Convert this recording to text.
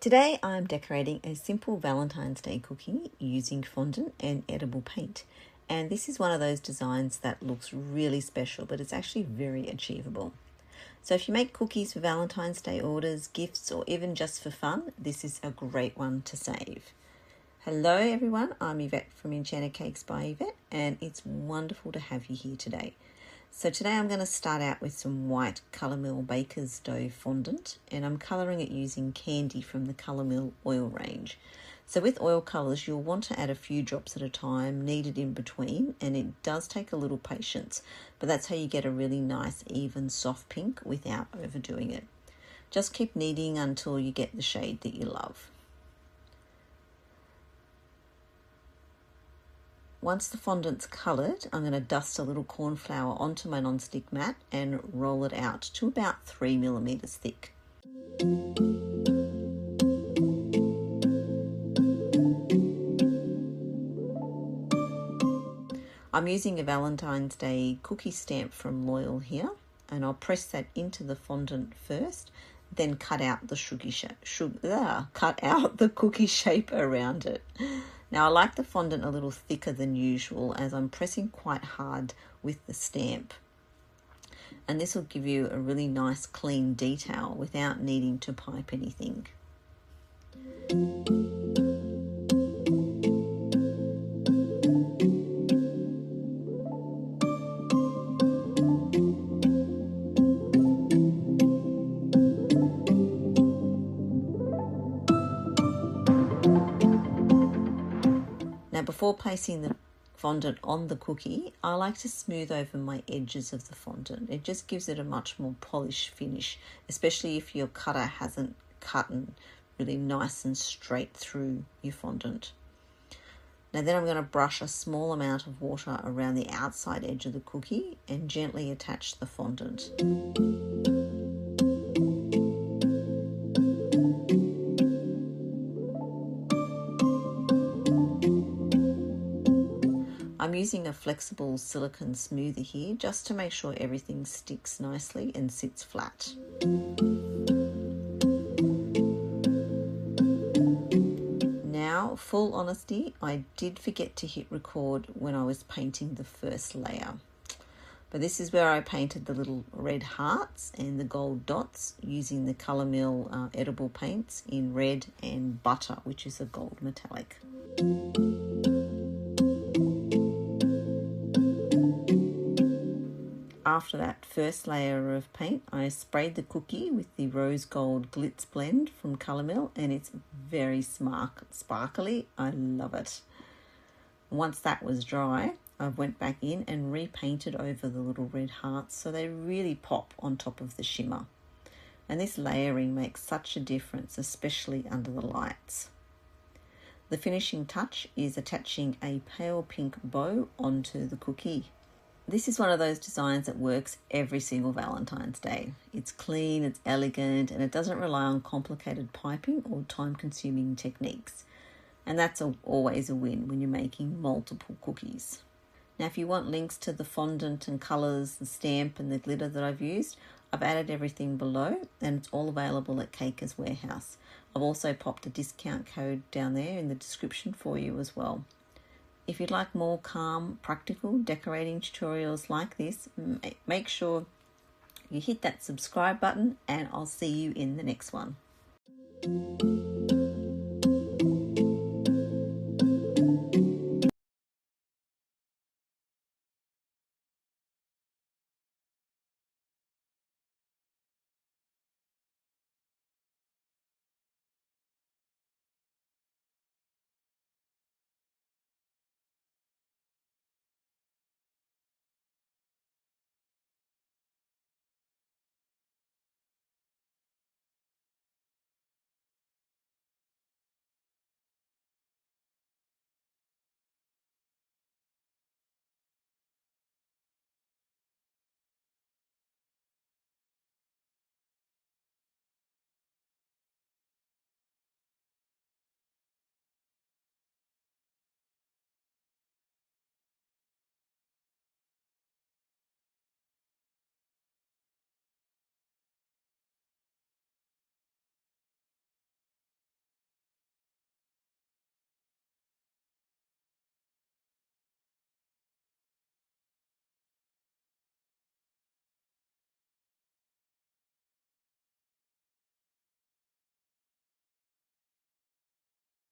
Today I'm decorating a simple Valentine's Day cookie using fondant and edible paint. And this is one of those designs that looks really special, but it's actually very achievable. So if you make cookies for Valentine's Day orders, gifts, or even just for fun, this is a great one to save. Hello everyone, I'm Yvette from Enchanted Cakes by Yvette, and it's wonderful to have you here today. So today I'm going to start out with some white Colour Mill Baker's Dough fondant, and I'm colouring it using candy from the Colour Mill oil range. So with oil colours, you'll want to add a few drops at a time, kneaded in between, and it does take a little patience, but that's how you get a really nice, even, soft pink without overdoing it. Just keep kneading until you get the shade that you love. Once the fondant's coloured, I'm going to dust a little corn flour onto my non-stick mat and roll it out to about 3 millimeters thick. I'm using a Valentine's Day cookie stamp from Loyal here, and I'll press that into the fondant first, then cut out the cookie shape around it. Now I like the fondant a little thicker than usual as I'm pressing quite hard with the stamp. And this will give you a really nice clean detail without needing to pipe anything. Now before placing the fondant on the cookie, I like to smooth over my edges of the fondant. It just gives it a much more polished finish, especially if your cutter hasn't cut really nice and straight through your fondant. Now then I'm going to brush a small amount of water around the outside edge of the cookie and gently attach the fondant. I'm using a flexible silicone smoother here just to make sure everything sticks nicely and sits flat. Now, full honesty, I did forget to hit record when I was painting the first layer. But this is where I painted the little red hearts and the gold dots using the Colour Mill edible paints in red and butter, which is a gold metallic. After that first layer of paint, I sprayed the cookie with the rose gold glitz blend from Colour Mill, and it's very sparkly. I love it. Once that was dry, I went back in and repainted over the little red hearts so they really pop on top of the shimmer. And this layering makes such a difference, especially under the lights. The finishing touch is attaching a pale pink bow onto the cookie. This is one of those designs that works every single Valentine's Day. It's clean, it's elegant, and it doesn't rely on complicated piping or time-consuming techniques. And that's always a win when you're making multiple cookies. Now, if you want links to the fondant and colours, the stamp and the glitter that I've used, I've added everything below, and it's all available at Cakers Warehouse. I've also popped a discount code down there in the description for you as well. If you'd like more calm, practical decorating tutorials like this, make sure you hit that subscribe button, and I'll see you in the next one.